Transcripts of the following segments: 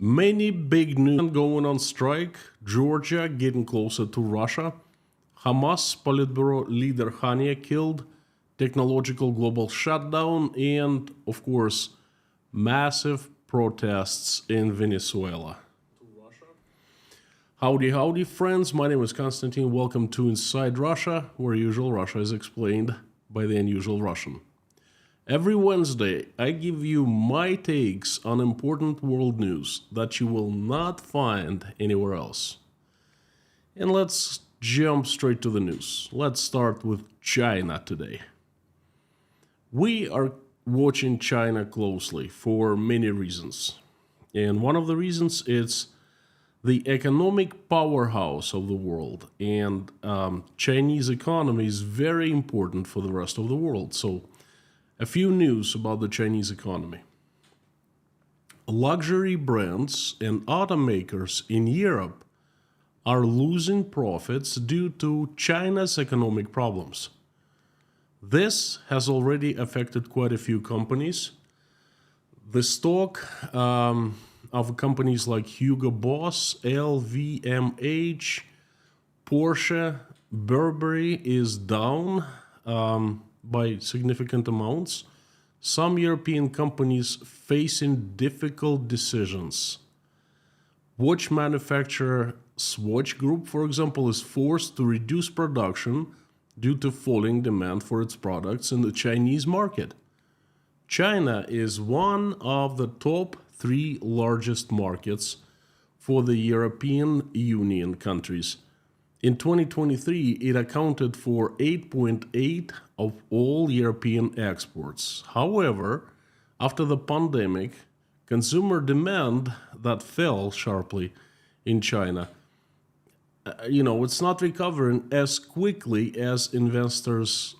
Many big news going on strike, Georgia getting closer to Russia, Hamas Politburo leader Hania killed, technological global shutdown, and, of course, massive protests in Venezuela. Howdy, howdy, friends. My name is Konstantin. Welcome to Inside Russia, where usual Russia is explained by the unusual Russian. Every Wednesday, I give you my takes on important world news that you will not find anywhere else. And let's jump straight to the news. Let's start with China today. We are watching China closely for many reasons. And one of the reasons is the economic powerhouse of the world. And Chinese economy is very important for the rest of the world. So a few news about the Chinese economy. Luxury brands and automakers in Europe are losing profits due to China's economic problems. This has already affected quite a few companies. The stock of companies like Hugo Boss, LVMH, Porsche, Burberry is down by significant amounts. Some European companies facing difficult decisions. Watch manufacturer Swatch Group, for example, is forced to reduce production due to falling demand for its products in the Chinese market. China is one of the top 3 largest markets for the European Union countries. In 2023, it accounted for 8.8% of all European exports. However, after the pandemic, consumer demand that fell sharply in China, it's not recovering as quickly as investors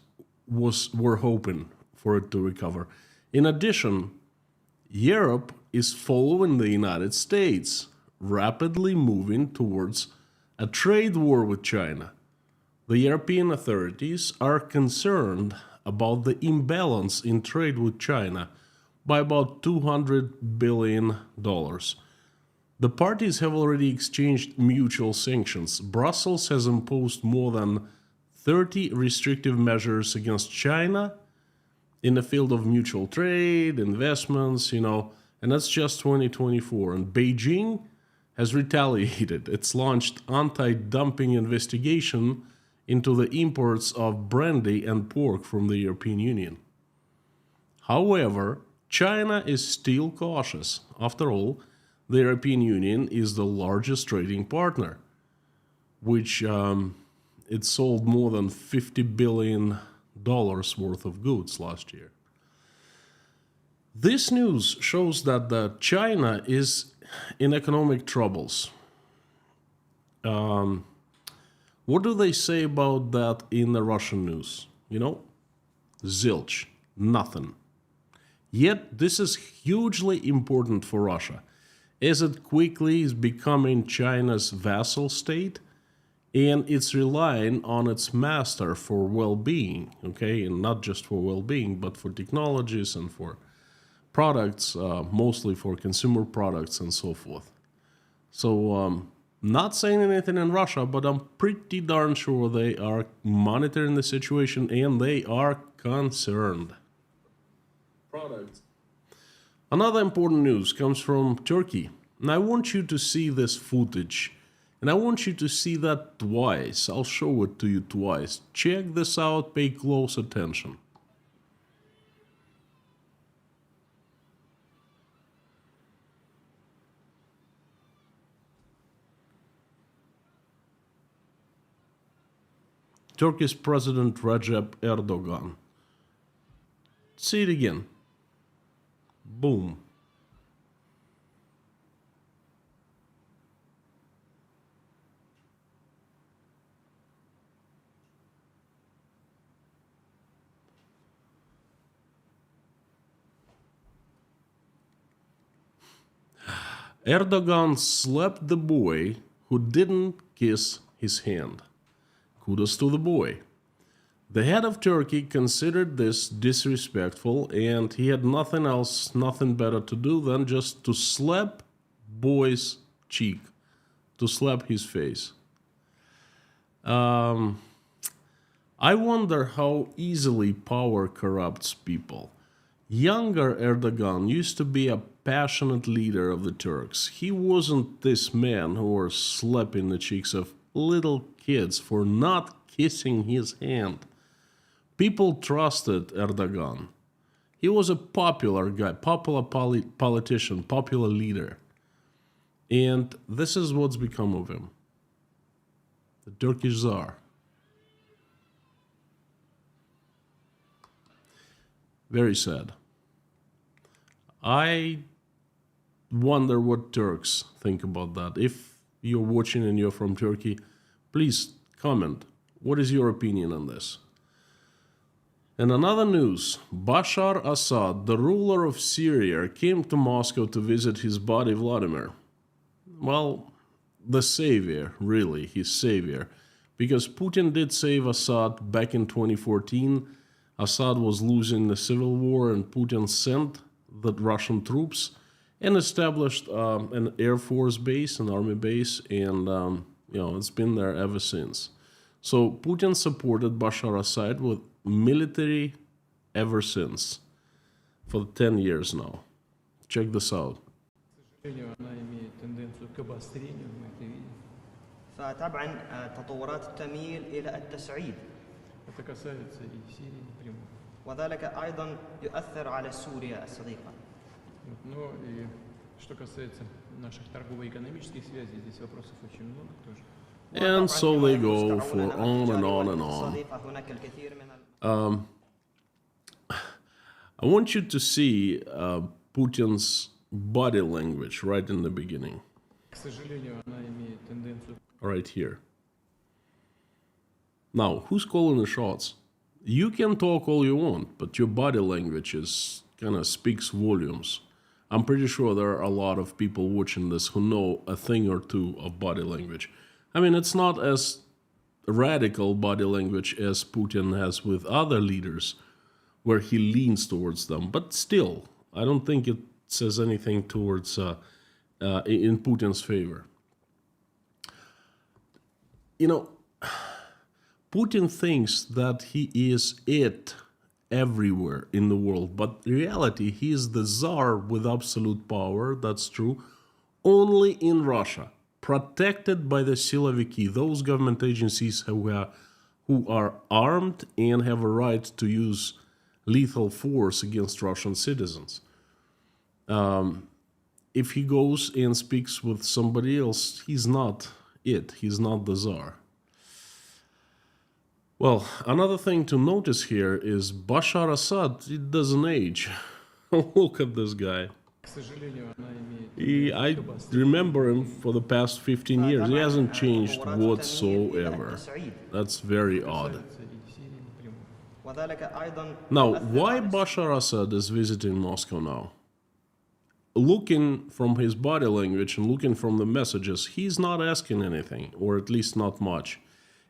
were hoping for it to recover. In addition, Europe is following the United States, rapidly moving towards a trade war with China. The European authorities are concerned about the imbalance in trade with China by about $200 billion. The parties have already exchanged mutual sanctions. Brussels has imposed more than 30 restrictive measures against China in the field of mutual trade, investments, and that's just 2024. And Beijing has retaliated. It's launched anti-dumping investigation into the imports of brandy and pork from the European Union. However, China is still cautious. After all, the European Union is the largest trading partner, which it sold more than $50 billion worth of goods last year. This news shows that China is in economic troubles. What do they say about that in the Russian news? Zilch, nothing. Yet this is hugely important for Russia, as it quickly is becoming China's vassal state, and it's relying on its master for well-being, and not just for well-being, but for technologies and for products, mostly for consumer products and so forth. So, not saying anything in Russia, but I'm pretty darn sure they are monitoring the situation and they are concerned. Products. Another important news comes from Turkey. And I want you to see this footage. And I want you to see that twice. I'll show it to you twice. Check this out, pay close attention. Turkey's President Recep Erdogan. See it again. Boom. Erdogan slapped the boy who didn't kiss his hand. Kudos to the boy. The head of Turkey considered this disrespectful, and he had nothing better to do than just to slap boy's cheek to slap his face. Um, I wonder how easily power corrupts people. Younger Erdogan used to be a passionate leader of the Turks. He wasn't this man who was slapping the cheeks of little kids for not kissing his hand. People trusted Erdogan. He was a popular guy, popular politician, popular leader. And this is what's become of him. The Turkish Tsar. Very sad. I wonder what Turks think about that. If you're watching and you're from Turkey, please comment. What is your opinion on this? And another news, Bashar Assad, the ruler of Syria, came to Moscow to visit his buddy Vladimir. Well, the savior, really, his savior. Because Putin did save Assad back in 2014. Assad was losing the civil war and Putin sent the Russian troops and established an air force base, an army base, and it's been there ever since. So Putin supported Bashar Assad with military ever since, for 10 years now. Check this out. فتبعا التطورات تميل إلى التصعيد وذلك أيضا يؤثر على سوريا الصديقة. Ну и что касается наших торгово-экономических связей, здесь вопросов очень много тоже. And so they go for on and on and on. I want you to see Putin's body language right in the beginning. К сожалению, она имеет тенденцию. Right here. Now, who's calling the shots? You can talk all you want, but your body language is kind of speaks volumes. I'm pretty sure there are a lot of people watching this who know a thing or two of body language. I mean, it's not as radical body language as Putin has with other leaders, where he leans towards them. But still, I don't think it says anything towards in Putin's favor. You know, Putin thinks that he is it everywhere in the world, but in reality, he is the czar with absolute power, that's true, only in Russia, protected by the Siloviki, those government agencies who are armed and have a right to use lethal force against Russian citizens. If he goes and speaks with somebody else, he's not it, he's not the czar. Well, another thing to notice here is Bashar Assad, it doesn't age. Look at this guy. I remember him for the past 15 years. He hasn't changed whatsoever. That's very odd. Now, why Bashar Assad is visiting Moscow now? Looking from his body language and looking from the messages, he's not asking anything, or at least not much.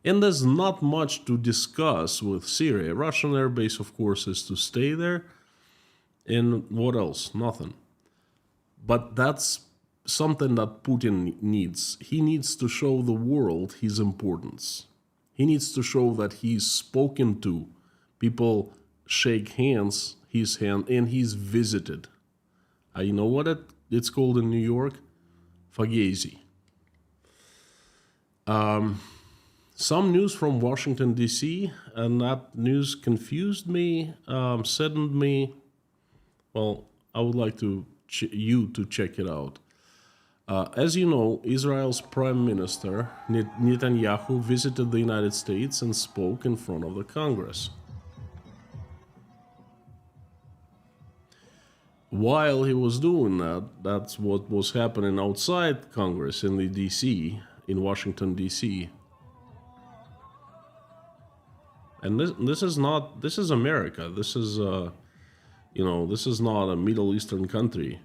And there's not much to discuss with Syria. Russian air base, of course, is to stay there. And what else? Nothing. But that's something that Putin needs. He needs to show the world his importance. He needs to show that he's spoken to. People shake hands, his hand, and he's visited. You know what it's called in New York? Fagezi. Some news from Washington, D.C., and that news confused me, saddened me. Well, I would like you to check it out. As you know, Israel's Prime Minister, Netanyahu, visited the United States and spoke in front of the Congress. While he was doing that, that's what was happening outside Congress in the D.C., in Washington, D.C., and this is America. This is, this is not a Middle Eastern country.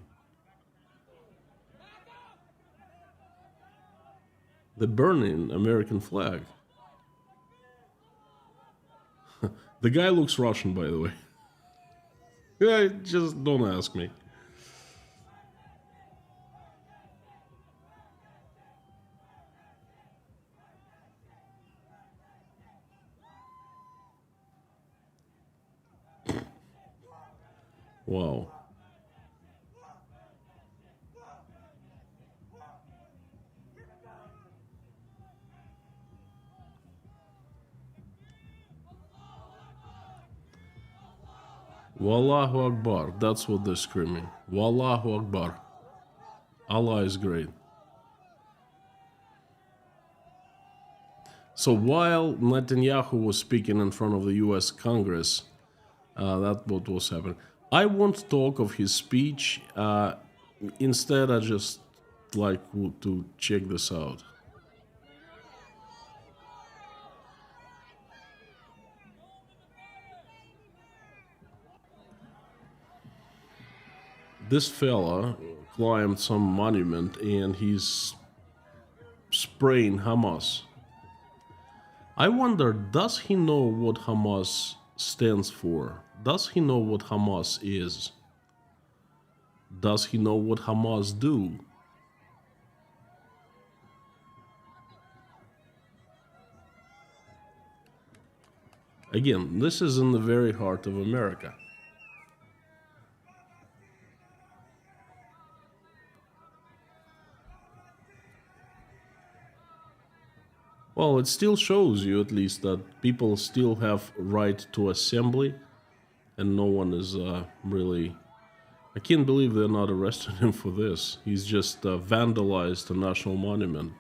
They're burning American flag. The guy looks Russian, by the way. Yeah, just don't ask me. Wow. Wallahu Akbar. That's what they're screaming. Wallahu Akbar. Allah is great. So while Netanyahu was speaking in front of the US Congress, that's what was happening. I won't talk of his speech. Instead, I just like to check this out. This fella climbed some monument and he's spraying Hamas. I wonder, does he know what Hamas stands for? Does he know what Hamas is? Does he know what Hamas do? Again, this is in the very heart of America. Well, it still shows you at least that people still have right to assembly, and no one is really... I can't believe they're not arresting him for this. He's just vandalized a national monument.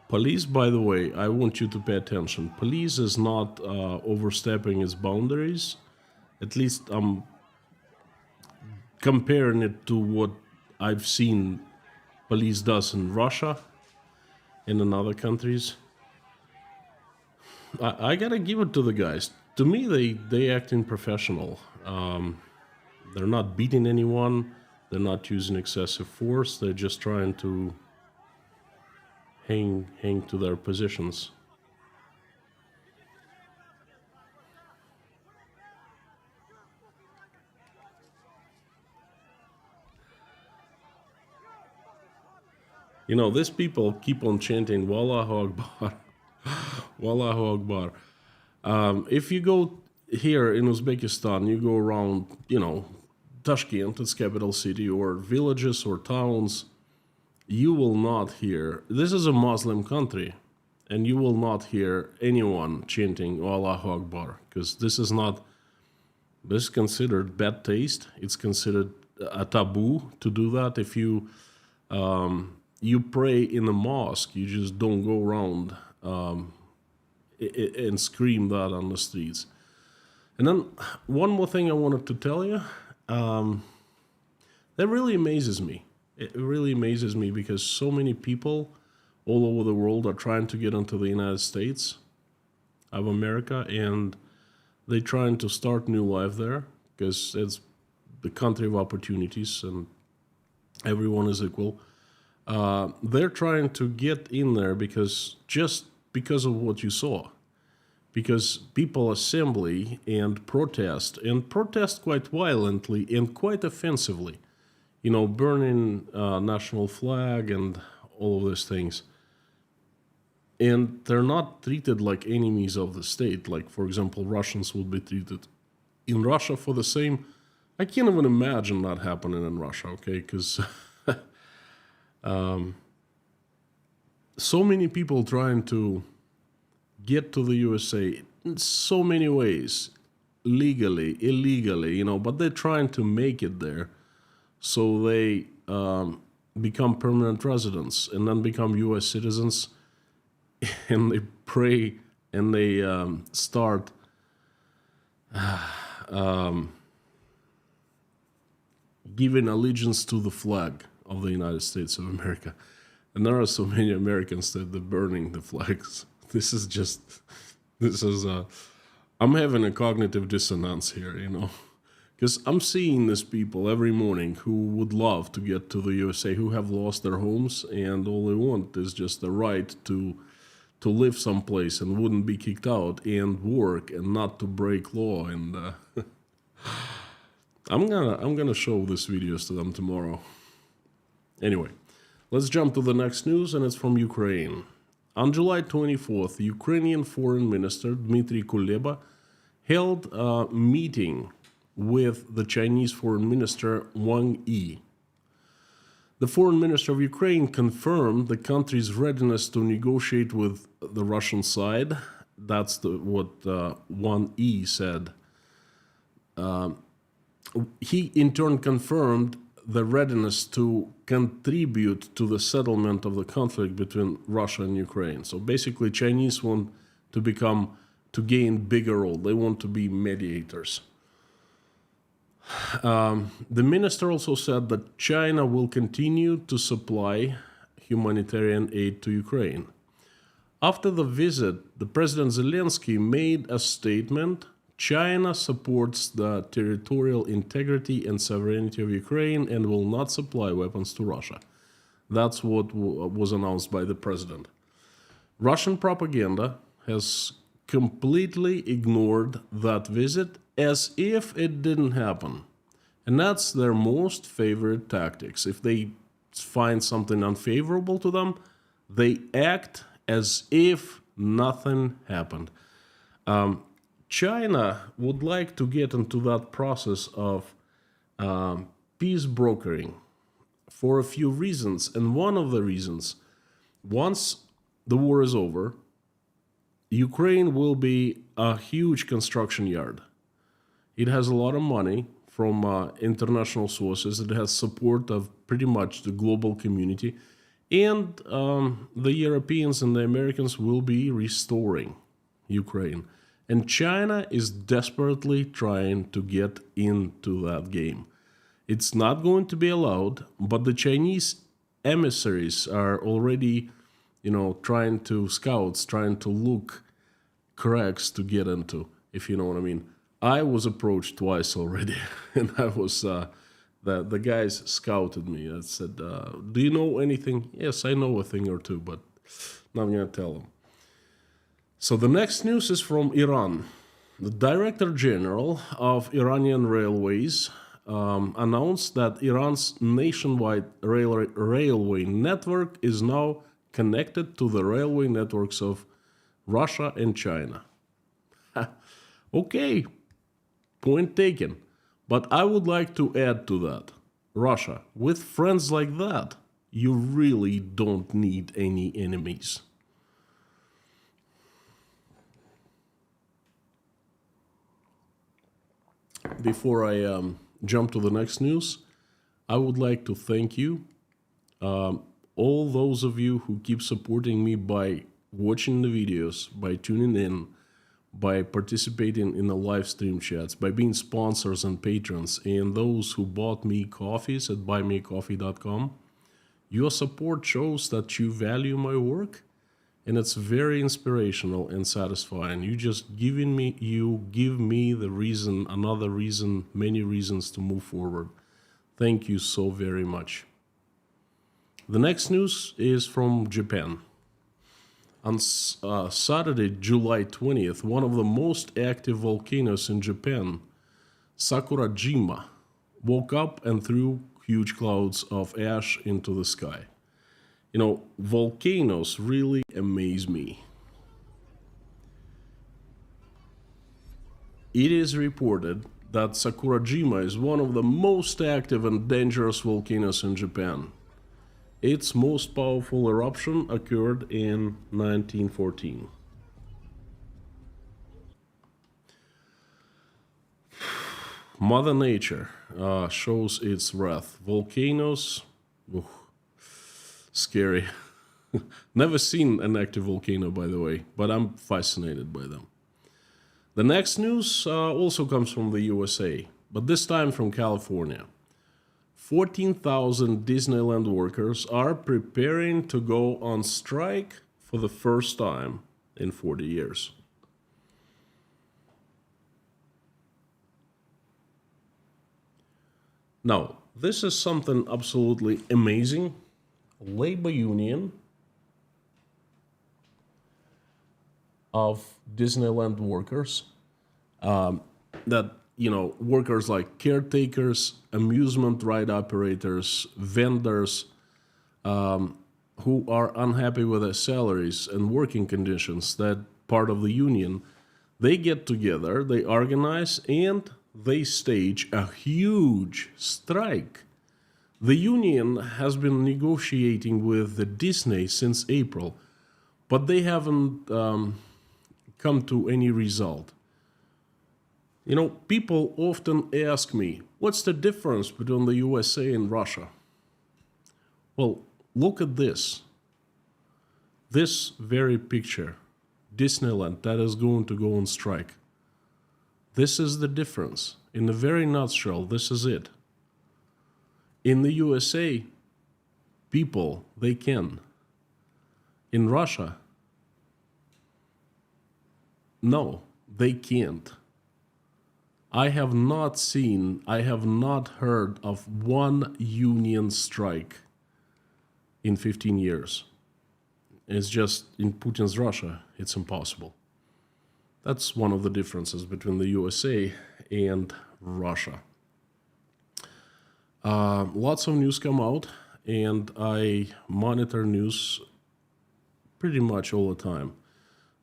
Police, by the way, I want you to pay attention. Police is not overstepping its boundaries. At least I'm comparing it to what I've seen police does in Russia and in other countries. I gotta give it to the guys. To me, they acting professional. They're not beating anyone. They're not using excessive force. They're just trying to hang to their positions. You know, these people keep on chanting Wallahu Akbar, Wallahu Akbar. If you go here in Uzbekistan, you go around, Tashkent, its capital city, or villages or towns, you will not hear, this is a Muslim country, and you will not hear anyone chanting Allahu Akbar, because this is considered bad taste. It's considered a taboo to do that. If you pray in a mosque, you just don't go around and scream that on the streets. And then one more thing I wanted to tell you, that really amazes me. It really amazes me because so many people all over the world are trying to get into the United States of America, and they're trying to start new life there because it's the country of opportunities and everyone is equal. They're trying to get in there because of what you saw. Because people assembly and protest quite violently and quite offensively. Burning national flag and all of these things. And they're not treated like enemies of the state, like, for example, Russians would be treated in Russia for the same. I can't even imagine that happening in Russia, okay? Because so many people trying to get to the USA in so many ways, legally, illegally, but they're trying to make it there. So they become permanent residents and then become U.S. citizens, and they pray and they start giving allegiance to the flag of the United States of America. And there are so many Americans that they're burning the flags. This is, I'm having a cognitive dissonance here, you know. Because I'm seeing these people every morning who would love to get to the USA, who have lost their homes, and all they want is just the right to live someplace and wouldn't be kicked out and work and not to break law. And I'm gonna show these videos to them tomorrow. Anyway, let's jump to the next news, and it's from Ukraine. On July 24th, Ukrainian Foreign Minister Dmitry Kuleba held a meeting with the Chinese Foreign Minister Wang Yi. The Foreign Minister of Ukraine confirmed the country's readiness to negotiate with the Russian side. That's what Wang Yi said. He in turn confirmed the readiness to contribute to the settlement of the conflict between Russia and Ukraine. So basically, Chinese want to gain bigger role. They want to be mediators. The minister also said that China will continue to supply humanitarian aid to Ukraine. After the visit, the President Zelensky made a statement. China supports the territorial integrity and sovereignty of Ukraine and will not supply weapons to Russia. That's what was announced by the president. Russian propaganda has completely ignored that visit as if it didn't happen. And that's their most favorite tactics. If they find something unfavorable to them, they act as if nothing happened. China would like to get into that process of peace brokering for a few reasons. And one of the reasons, once the war is over, Ukraine will be a huge construction yard. It has a lot of money from international sources. It has support of pretty much the global community. And the Europeans and the Americans will be restoring Ukraine. And China is desperately trying to get into that game. It's not going to be allowed, but the Chinese emissaries are already, trying to look cracks to get into, if you know what I mean. I was approached twice already, and I was, the guys scouted me and said, do you know anything? Yes, I know a thing or two, but not going to tell them. So the next news is from Iran. The Director General of Iranian Railways announced that Iran's nationwide railway network is now connected to the railway networks of Russia and China. Okay, point taken. But I would like to add to that. Russia, with friends like that, you really don't need any enemies. Before I jump to the next news, I would like to thank you, all those of you who keep supporting me by watching the videos, by tuning in, by participating in the live stream chats, by being sponsors and patrons, and those who bought me coffees at buymeacoffee.com. Your support shows that you value my work, and it's very inspirational and satisfying. You give me the reason, another reason, many reasons to move forward. Thank you so very much. The next news is from Japan. On Saturday, July 20th, one of the most active volcanoes in Japan, Sakurajima, woke up and threw huge clouds of ash into the sky. Volcanoes really amaze me. It is reported that Sakurajima is one of the most active and dangerous volcanoes in Japan. Its most powerful eruption occurred in 1914. Mother Nature shows its wrath. Volcanoes, scary. Never seen an active volcano, by the way, but I'm fascinated by them. The next news also comes from the USA, but this time from California. 14,000 Disneyland workers are preparing to go on strike for the first time in 40 years. Now, this is something absolutely amazing. Labor union of Disneyland workers, that, workers like caretakers, amusement ride operators, vendors, who are unhappy with their salaries and working conditions, that part of the union, they get together, they organize, and they stage a huge strike. The union has been negotiating with the Disney since April, but they haven't come to any result. People often ask me, what's the difference between the USA and Russia? Well, look at this. This very picture, Disneyland, that is going to go on strike. This is the difference. In a very nutshell, this is it. In the USA, people, they can. In Russia, no, they can't. I have not heard of one union strike in 15 years. It's just in Putin's Russia, it's impossible. That's one of the differences between the USA and Russia. Lots of news come out, and I monitor news pretty much all the time.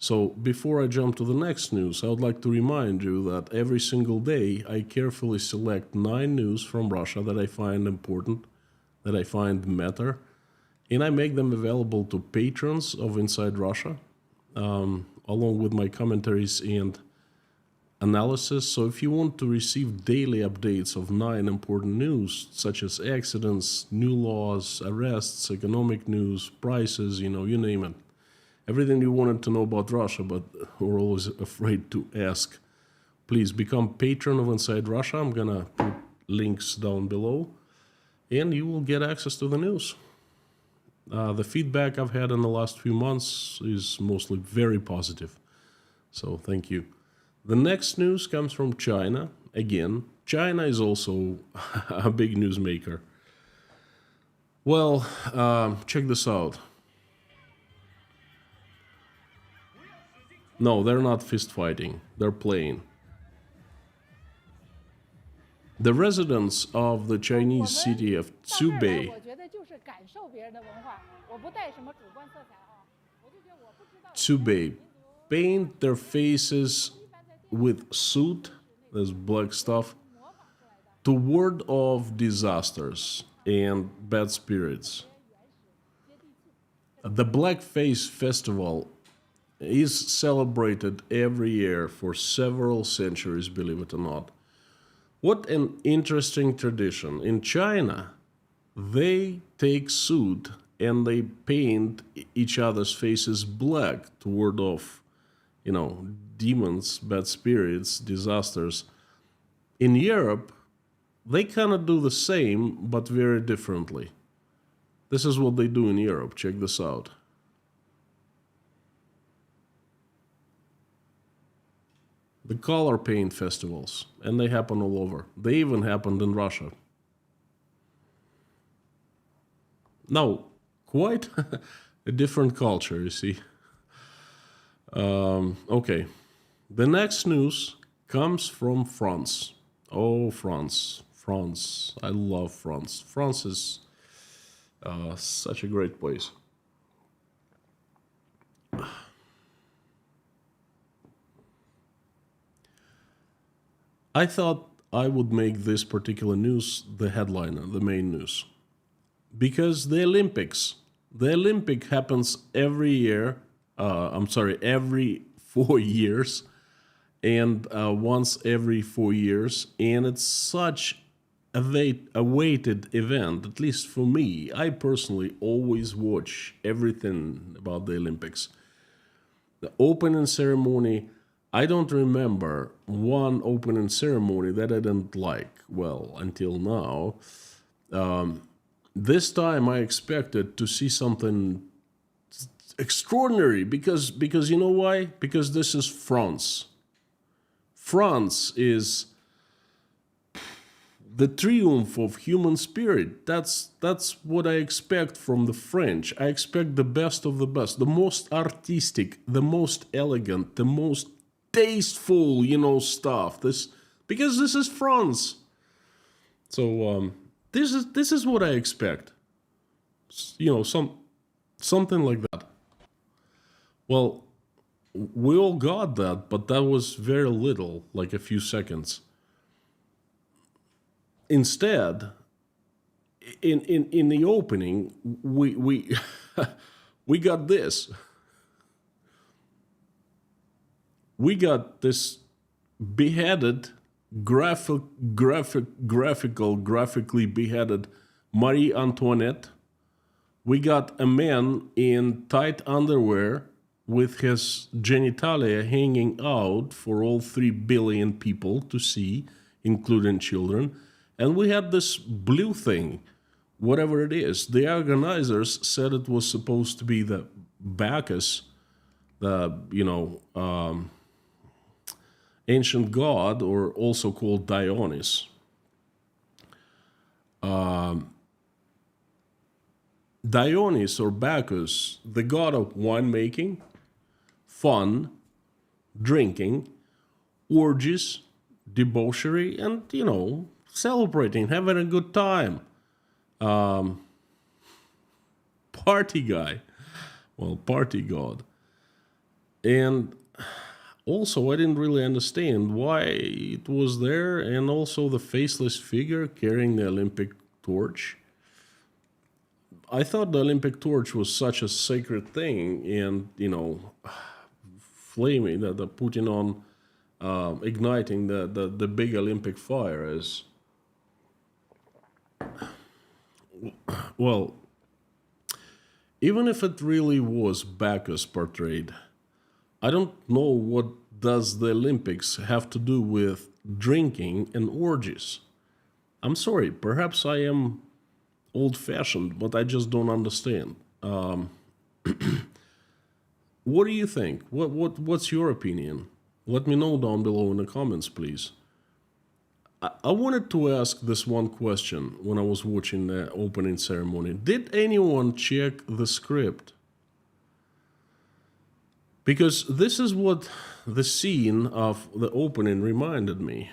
So before I jump to the next news, I would like to remind you that every single day I carefully select 9 news from Russia that I find important, that I find matter, and I make them available to patrons of Inside Russia, along with my commentaries and analysis. So if you want to receive daily updates of 9 important news, such as accidents, new laws, arrests, economic news, prices, you name it, everything you wanted to know about Russia, but we're always afraid to ask, please become patron of Inside Russia. I'm gonna put links down below, and you will get access to the news. The feedback I've had in the last few months is mostly very positive, so thank you. The next news comes from China. Again, China is also a big newsmaker. Well, check this out. No, they're not fist fighting, they're playing. The residents of the Chinese city of Zhubei paint their faces with soot, there's black stuff, to ward off disasters and bad spirits. The Blackface Festival is celebrated every year for several centuries, believe it or not. What an interesting tradition. In China, they take soot and they paint each other's faces black to ward off, demons, bad spirits, disasters. In Europe, they kind of do the same, but very differently. This is what they do in Europe. Check this out. The color paint festivals, and they happen all over. They even happened in Russia. Now, quite a different culture, you see. Okay, the next news comes from France. Oh, France. I love France. France is such a great place. I thought I would make this particular news the headliner, the main news. Because the Olympic happens every year, every 4 years, and once every 4 years, and it's such a awaited event, at least for me. I personally always watch everything about the Olympics. The opening ceremony, I don't remember one opening ceremony that I didn't like, well, until now. This time I expected to see something extraordinary because you know why? Because this is France. France is the triumph of human spirit. That's what I expect from the French. I expect the best of the best, the most artistic, the most elegant, the most tasteful, stuff. Because this is France. So this is what I expect. Something like that. Well, we all got that, but that was very little, like a few seconds. Instead, in the opening, we we got this. We got this beheaded, graphically beheaded Marie Antoinette. We got a man in tight underwear with his genitalia hanging out for all 3 billion people to see, including children. And we had this blue thing, whatever it is. The organizers said it was supposed to be the Bacchus, the, ancient god, or also called Dionysus. Dionysus or Bacchus, the god of winemaking, fun, drinking, orgies, debauchery, and, celebrating, having a good time. Party guy. Well, party god. And also, I didn't really understand why it was there, and also the faceless figure carrying the Olympic torch. I thought the Olympic torch was such a sacred thing, and, flaming, the putting on, igniting the big Olympic fire is, well, even if it really was Bacchus portrayed, I don't know what does the Olympics have to do with drinking and orgies. I'm sorry, perhaps I am old-fashioned, but I just don't understand. What do you think? What's your opinion? Let me know down below in the comments, please. I wanted to ask this one question when I was watching the opening ceremony. Did anyone check the script? Because this is what the scene of the opening reminded me.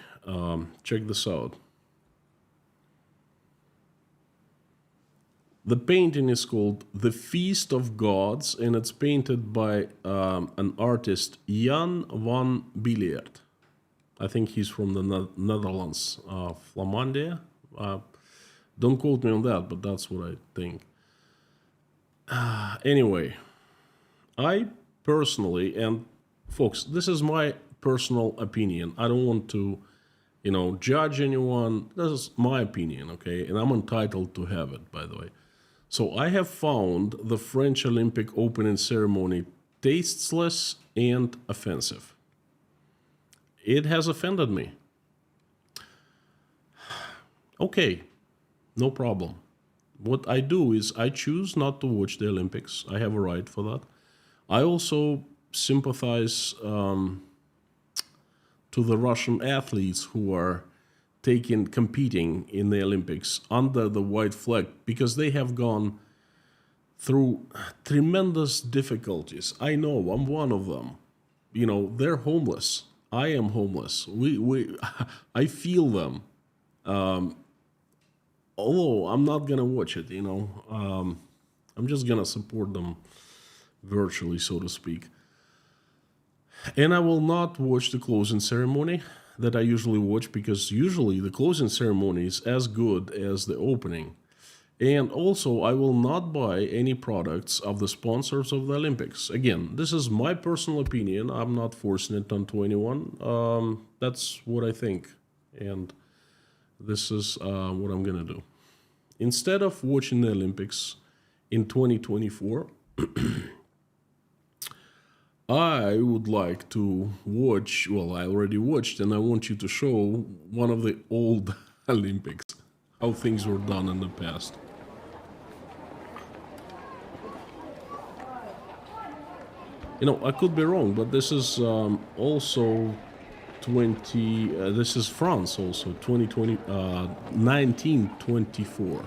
Check this out. The painting is called The Feast of Gods, and it's painted by an artist, Jan van Billiert. I think he's from the Netherlands, Flamandia. Don't quote me on that, but that's what I think. Anyway, I personally, and folks, this is my personal opinion. I don't want to, judge anyone. This is my opinion, okay? And I'm entitled to have it, by the way. So I have found the French Olympic opening ceremony tasteless and offensive. It has offended me. Okay, no problem. What I do is I choose not to watch the Olympics. I have a right for that. I also sympathize to the Russian athletes who are competing in the Olympics under the white flag, because they have gone through tremendous difficulties. I know, I'm one of them. They're homeless. I am homeless. I feel them. Although I'm not gonna watch it, I'm just gonna support them virtually, so to speak. And I will not watch the closing ceremony that I usually watch, because usually the closing ceremony is as good as the opening. And also, I will not buy any products of the sponsors of the Olympics. Again, this is my personal opinion. I'm not forcing it onto anyone. That's what I think. And this is what I'm going to do. Instead of watching the Olympics in 2024, I would like to watch, well, I already watched, and I want you to show one of the old Olympics. how things were done in the past. I could be wrong, but this is also 20. This is France also 2020, 1924.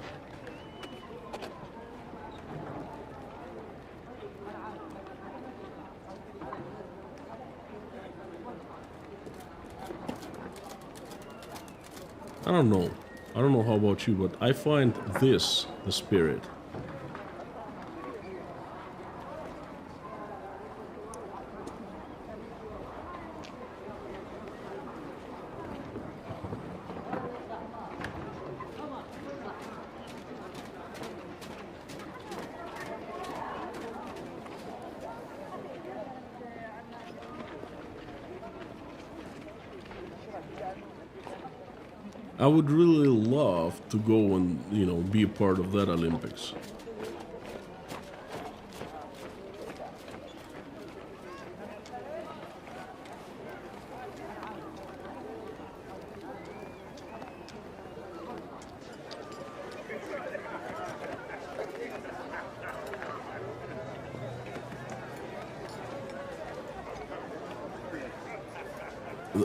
I don't know. I don't know how about you, but I find this the spirit. I would really love to go and, be a part of that Olympics.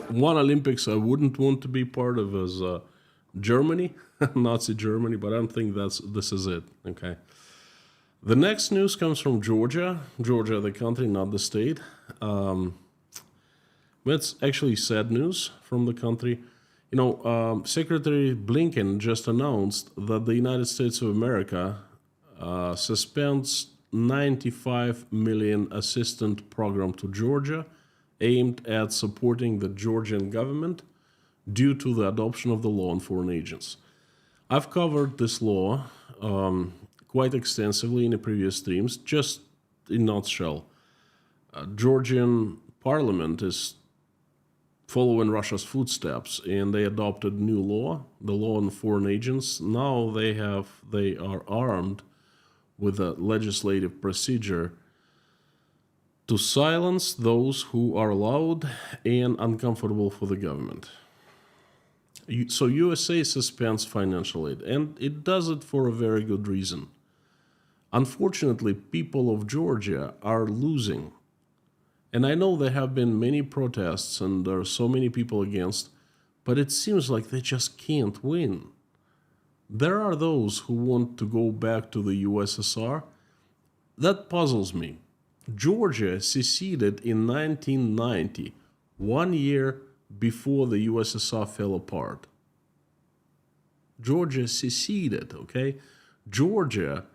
One Olympics I wouldn't want to be part of is Germany, Nazi Germany, but I don't think this is it. Okay. The next news comes from Georgia. Georgia, the country, not the state. That's actually sad news from the country. Secretary Blinken just announced that the United States of America suspends $95 million assistance program to Georgia aimed at supporting the Georgian government due to the adoption of the law on foreign agents. I've covered this law quite extensively in the previous streams. Just in a nutshell, Georgian parliament is following Russia's footsteps, and they adopted new law, the law on foreign agents. Now they are armed with a legislative procedure to silence those who are loud and uncomfortable for the government. So USA suspends financial aid, and it does it for a very good reason. Unfortunately, people of Georgia are losing. And I know there have been many protests and there are so many people against, but it seems like they just can't win. There are those who want to go back to the USSR. That puzzles me. Georgia seceded in 1990, 1 year before the USSR fell apart. Georgia seceded, okay? Georgia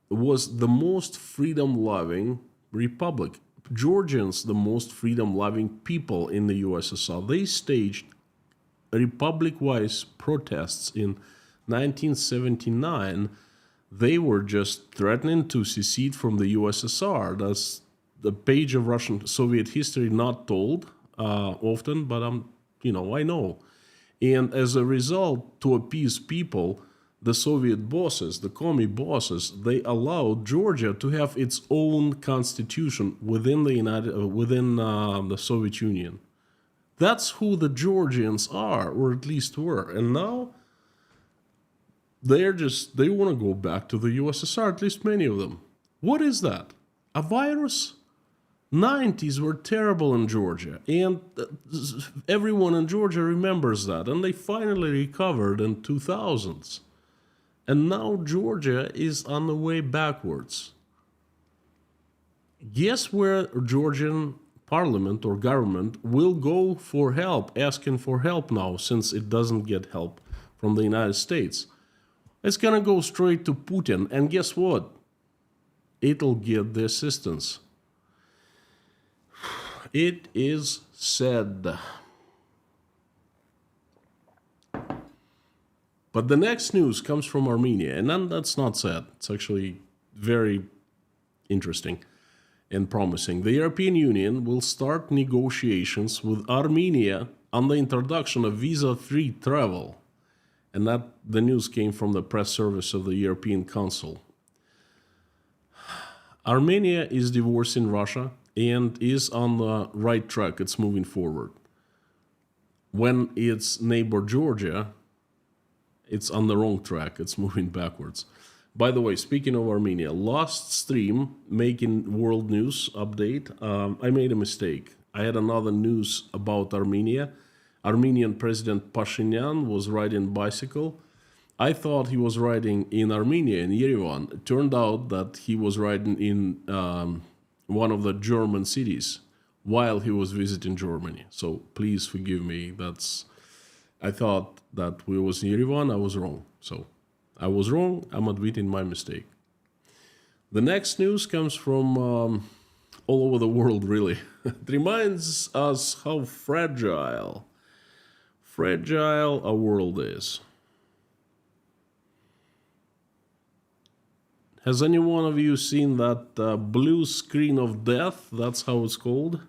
was the most freedom-loving republic. Georgians, the most freedom-loving people in the USSR. They staged republic-wise protests in 1979. They were just threatening to secede from the USSR. That's the page of Russian Soviet history not told often, but I know. And as a result, to appease people, the Soviet bosses, the commie bosses, they allowed Georgia to have its own constitution within the Soviet Union. That's who the Georgians are, or at least were. And now they want to go back to the USSR, at least many of them. What is that? A virus? 90s were terrible in Georgia, and everyone in Georgia remembers that, and they finally recovered in 2000s. And now Georgia is on the way backwards. Guess where Georgian parliament or government will go for help, asking for help now, since it doesn't get help from the United States? It's gonna go straight to Putin, and guess what? It'll get the assistance. It is sad. But the next news comes from Armenia, and then that's not sad. It's actually very interesting and promising. The European Union will start negotiations with Armenia on the introduction of visa-free travel. And that the news came from the press service of the European Council. Armenia is divorcing Russia and is on the right track. It's moving forward. When its neighbor Georgia It's on the wrong track. It's moving backwards. By the way, speaking of Armenia, last stream making world news update, I made a mistake. I had another news about Armenia. Armenian President Pashinyan was riding bicycle. I thought he was riding in Armenia, in Yerevan. It turned out that he was riding in one of the German cities while he was visiting Germany. So please forgive me. I thought that we was in Yerevan. I was wrong. So I was wrong. I'm admitting my mistake. The next news comes from all over the world, really. It reminds us how fragile our world is. Has any one of you seen that blue screen of death? That's how it's called.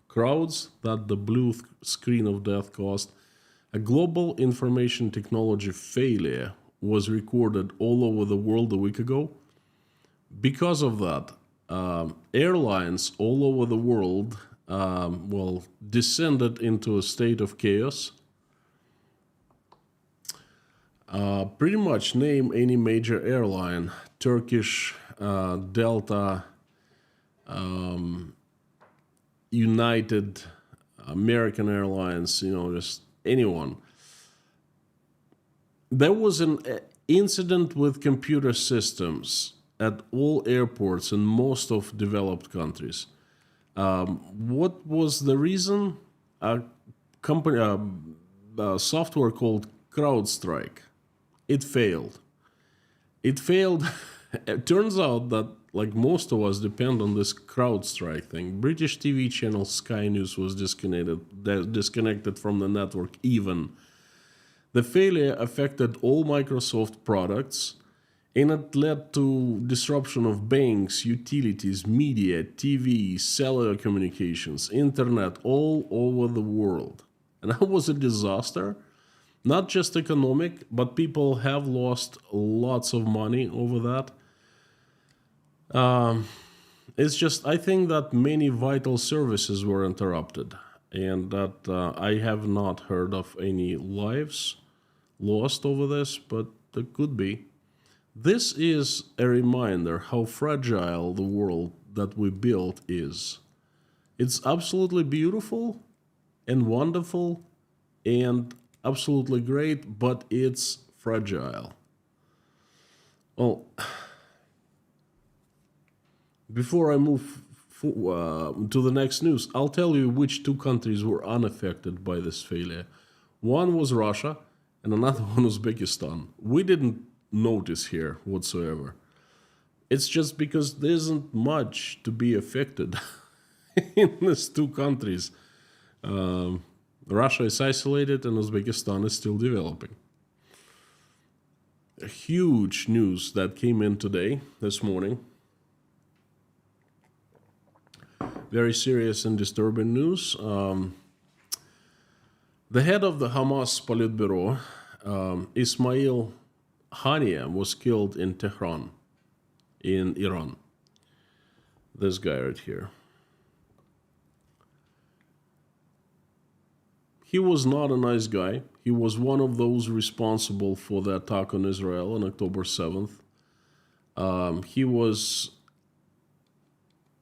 Crowds that the blue screen of death caused. A global information technology failure was recorded all over the world a week ago. Because of that, airlines all over the world, descended into a state of chaos. Pretty much name any major airline: Turkish, Delta, United, American Airlines, just anyone. There was an incident with computer systems at all airports in most of developed countries. What was the reason? A software called CrowdStrike. It failed. It turns out that, like most of us, depend on this CrowdStrike thing. British TV channel Sky News was disconnected from the network even. The failure affected all Microsoft products, and it led to disruption of banks, utilities, media, TV, cellular communications, internet all over the world. And that was a disaster. Not just economic, but people have lost lots of money over that. It's just, I think that many vital services were interrupted, and that I have not heard of any lives lost over this, but there could be. This is a reminder how fragile the world that we built is. It's absolutely beautiful and wonderful and absolutely great, but it's fragile. Well, before I move to the next news, I'll tell you which two countries were unaffected by this failure. One was Russia, and another one Uzbekistan. We didn't notice here whatsoever. It's just because there isn't much to be affected in these two countries. Russia is isolated and Uzbekistan is still developing. A huge news that came in today, this morning. Very serious and disturbing news. The head of the Hamas Politburo, Ismail Haniyeh, was killed in Tehran, in Iran. This guy right here. He was not a nice guy. He was one of those responsible for the attack on Israel on October 7th. He was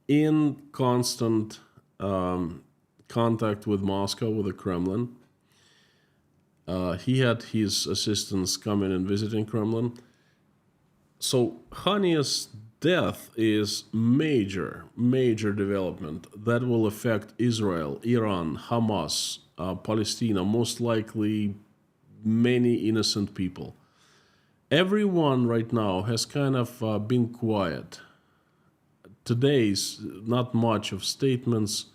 in constant contact with Moscow, with the Kremlin. He had his assistants come in and visit in Kremlin. So Haniyeh's death is major development that will affect Israel, Iran, Hamas, Palestine, most likely many innocent people. Everyone right now has kind of been quiet. Today's not much of statements.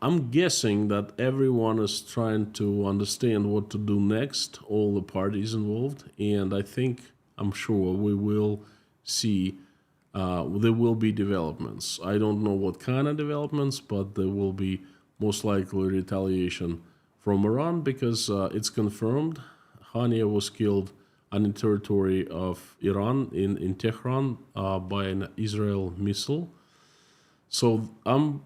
I'm guessing that everyone is trying to understand what to do next, all the parties involved, and I'm sure we will see, there will be developments. I don't know what kind of developments, but there will be most likely retaliation from Iran because it's confirmed Haniyeh was killed on the territory of Iran in Tehran by an Israel missile. So I'm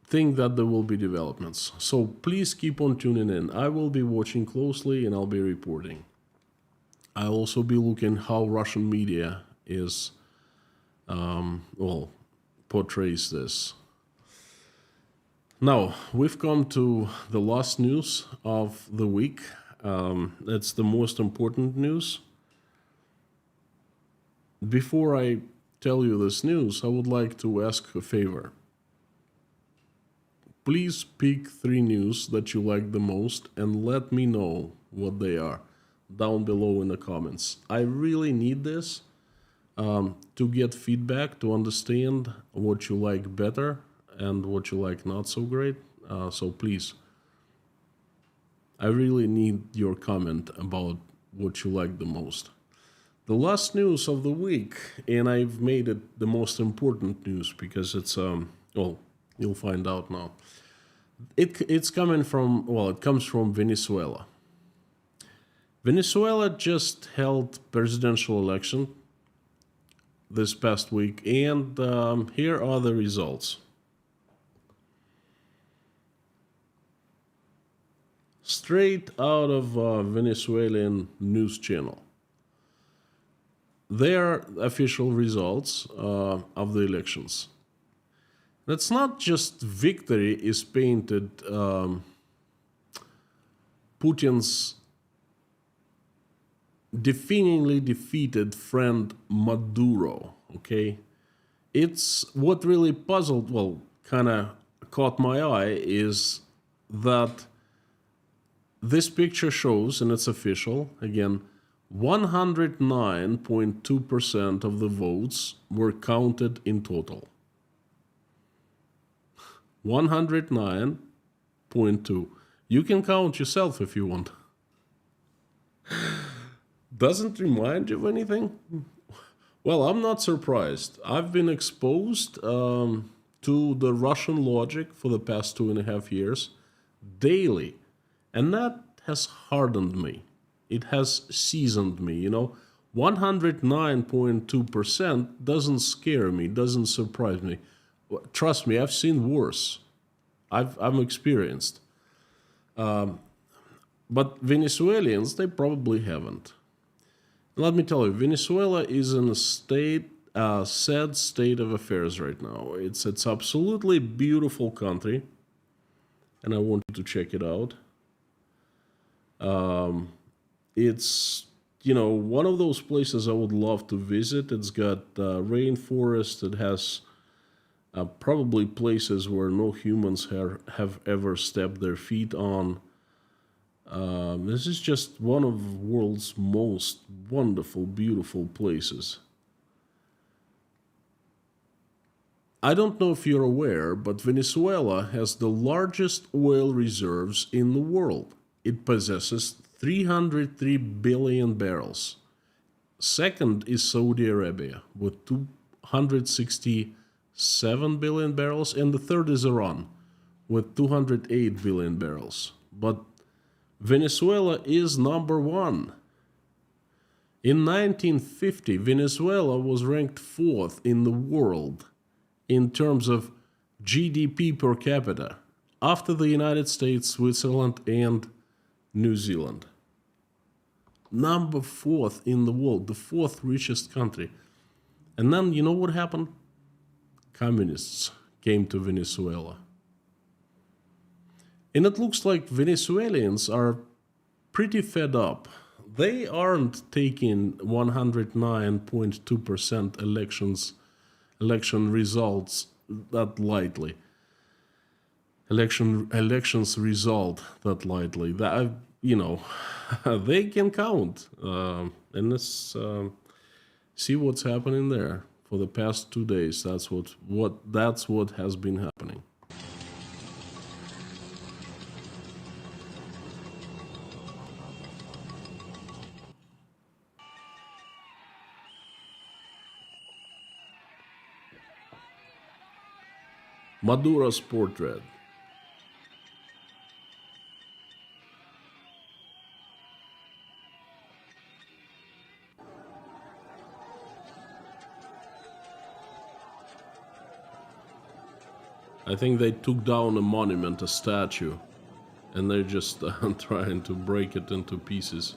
think that there will be developments. So please keep on tuning in. I will be watching closely and I'll be reporting. I'll also be looking how Russian media is, portrays this. Now, we've come to the last news of the week. It's the most important news. Before I tell you this news, I would like to ask a favor. Please pick 3 news that you like the most and let me know what they are down below in the comments. I really need this to get feedback, to understand what you like better and what you like not so great. So please, I really need your comment about what you like the most. The last news of the week, and I've made it the most important news because it's, you'll find out now. It's coming from, it comes from Venezuela. Venezuela just held presidential election this past week, and here are the results. Straight out of Venezuelan news channel. Their official results of the elections. That's not just victory is painted Putin's definitively defeated friend Maduro, okay? It's what really kind of caught my eye is that this picture shows, and it's official, again, 109.2% of the votes were counted in total. 109.2. You can count yourself if you want. Doesn't remind you of anything? Well, I'm not surprised. I've been exposed to the Russian logic for the past 2.5 years daily. And that has hardened me. It has seasoned me, 109.2% doesn't scare me, doesn't surprise me. Trust me, I've seen worse. I'm experienced. But Venezuelans, they probably haven't. Let me tell you, Venezuela is in a sad state of affairs right now. It's absolutely beautiful country, and I want you to check it out. It's one of those places I would love to visit. It's got rainforest. It has probably places where no humans have ever stepped their feet on. This is just one of the world's most wonderful, beautiful places. I don't know if you're aware, but Venezuela has the largest oil reserves in the world. It possesses 303 billion barrels. Second is Saudi Arabia with 267 billion barrels, and the third is Iran with 208 billion barrels. But Venezuela is number 1. In 1950, Venezuela was ranked 4th in the world in terms of GDP per capita, after the United States, Switzerland, and New Zealand. Number 4th in the world, the 4th richest country. And then you know what happened? Communists came to Venezuela. And it looks like Venezuelans are pretty fed up. They aren't taking 109.2% election results that lightly. Elections result that lightly. That they can count. And let's see what's happening there for the past 2 days. That's what has been happening. Maduro's portrait. I think they took down a monument, a statue, and they're just trying to break it into pieces.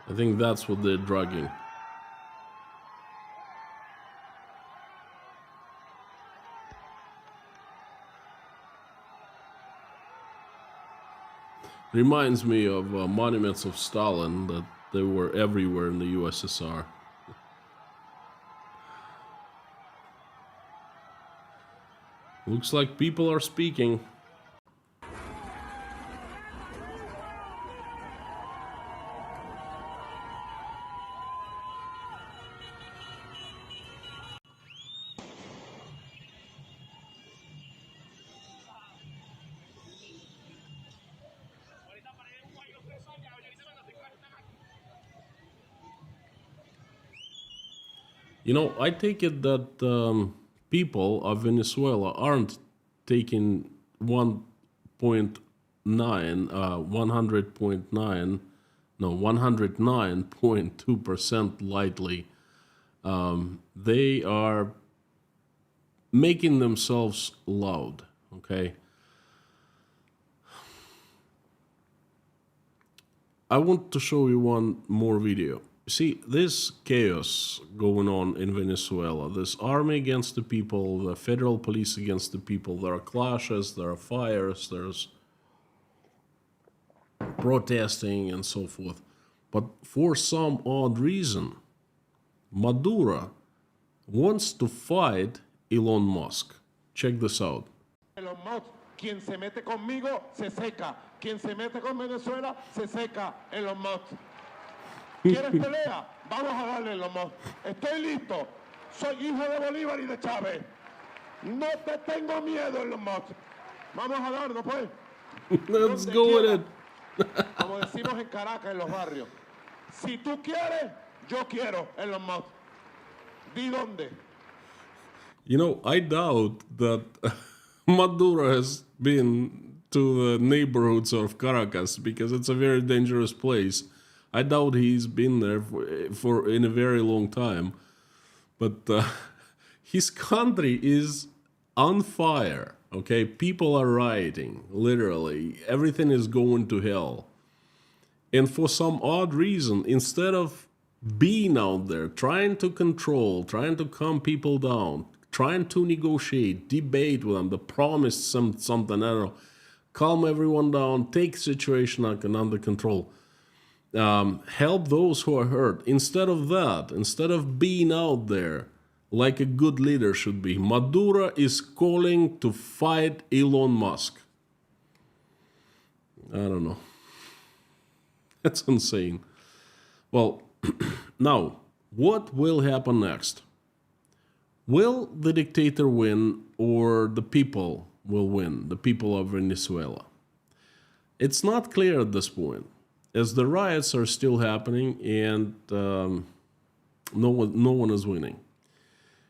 I think that's what they're dragging. Reminds me of monuments of Stalin, that they were everywhere in the USSR. Looks like people are speaking. You know, I take it that people of Venezuela aren't taking 1.9, 100.9, no, 109.2% lightly. They are making themselves loud, okay? I want to show you one more video. See, this chaos going on in Venezuela, this army against the people, the federal police against the people, there are clashes, there are fires, there's protesting and so forth. But for some odd reason, Maduro wants to fight Elon Musk. Check this out. Elon Musk, quien se mete conmigo se seca. Quien se mete con Venezuela se seca. Elon Musk. ¿Quieres pelea? Vamos a darle, Elon Musk. Estoy listo. Soy hijo de Bolívar y de Chávez. No te tengo miedo, Elon Musk. Vamos a darnos, pues. Let's go with it. Como decimos en Caracas, en los barrios. Si tú quieres, yo quiero, Elon Musk. Di dónde. You know, I doubt that Maduro has been to the neighborhoods of Caracas because it's a very dangerous place. I doubt he's been there for in a very long time. But his country is on fire, okay? People are rioting, literally. Everything is going to hell. And for some odd reason, instead of being out there, trying to control, trying to calm people down, trying to negotiate, debate with them, promise something, I don't know, calm everyone down, take situation under control, help those who are hurt. Instead of that, instead of being out there like a good leader should be, Maduro is calling to fight Elon Musk. I don't know. That's insane. Well, now, what will happen next? Will the dictator win or the people will win, the people of Venezuela? It's not clear at this point, as the riots are still happening and no one is winning.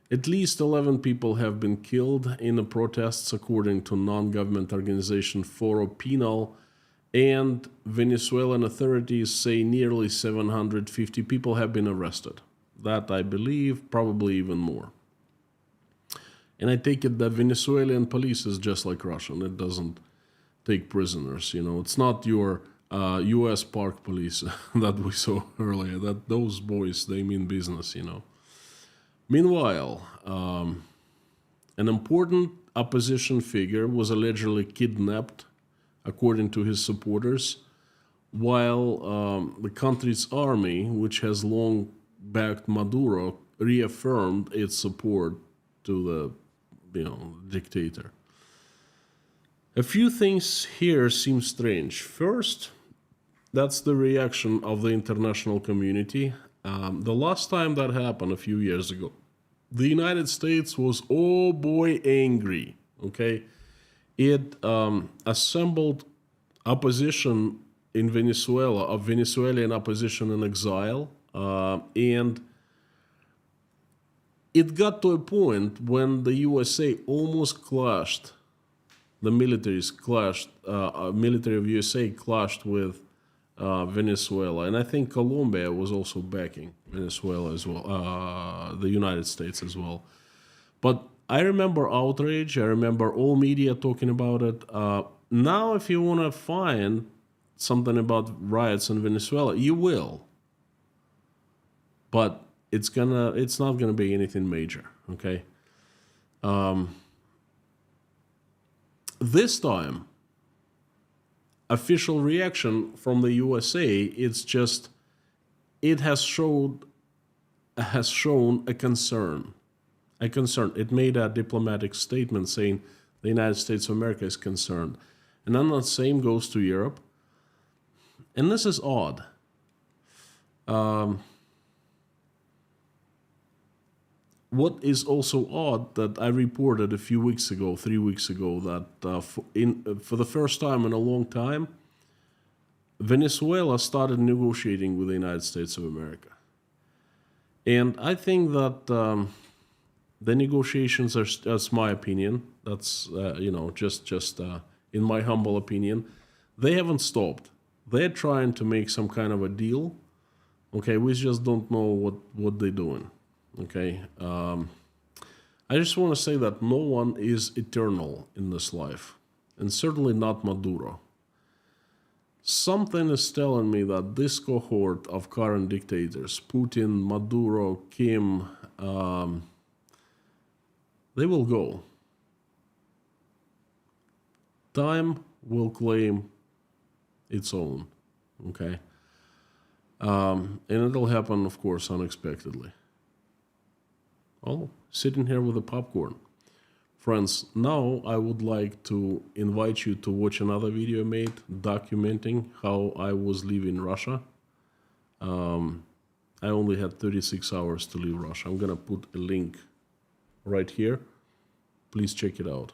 At least 11 people have been killed in the protests, according to non-government organization Foro Penal, and Venezuelan authorities say nearly 750 people have been arrested. That, I believe, probably even more. And I take it that Venezuelan police is just like Russian. It doesn't take prisoners, you know. It's not your U.S. park police that we saw earlier. That those boys, they mean business, you know. Meanwhile, an important opposition figure was allegedly kidnapped, according to his supporters, while the country's army, which has long backed Maduro, reaffirmed its support to the dictator. A few things here seem strange. First, that's the reaction of the international community. The last time that happened, a few years ago, the United States was, oh boy, angry, okay? It assembled opposition in Venezuela, of Venezuelan opposition in exile, and it got to a point when the USA almost clashed, the military of USA clashed with Venezuela, and I think Colombia was also backing Venezuela as well, the United States as well. But I remember outrage. I remember all media talking about it. Now, if you want to find something about riots in Venezuela, you will. But it's not gonna be anything major. Okay. This time, official reaction from the USA, it has shown a concern. It made a diplomatic statement saying the United States of America is concerned. And then the same goes to Europe. And this is odd. What is also odd that I reported 3 weeks ago, that for the first time in a long time, Venezuela started negotiating with the United States of America. And I think that the negotiations are, that's my opinion, that's, just in my humble opinion, they haven't stopped. They're trying to make some kind of a deal. Okay, we just don't know what they're doing. Okay, I just want to say that no one is eternal in this life, and certainly not Maduro. Something is telling me that this cohort of current dictators, Putin, Maduro, Kim, they will go. Time will claim its own, okay? And it'll happen, of course, unexpectedly. Well, sitting here with the popcorn. Friends, now I would like to invite you to watch another video I made documenting how I was leaving Russia. I only had 36 hours to leave Russia. I'm gonna put a link right here. Please check it out.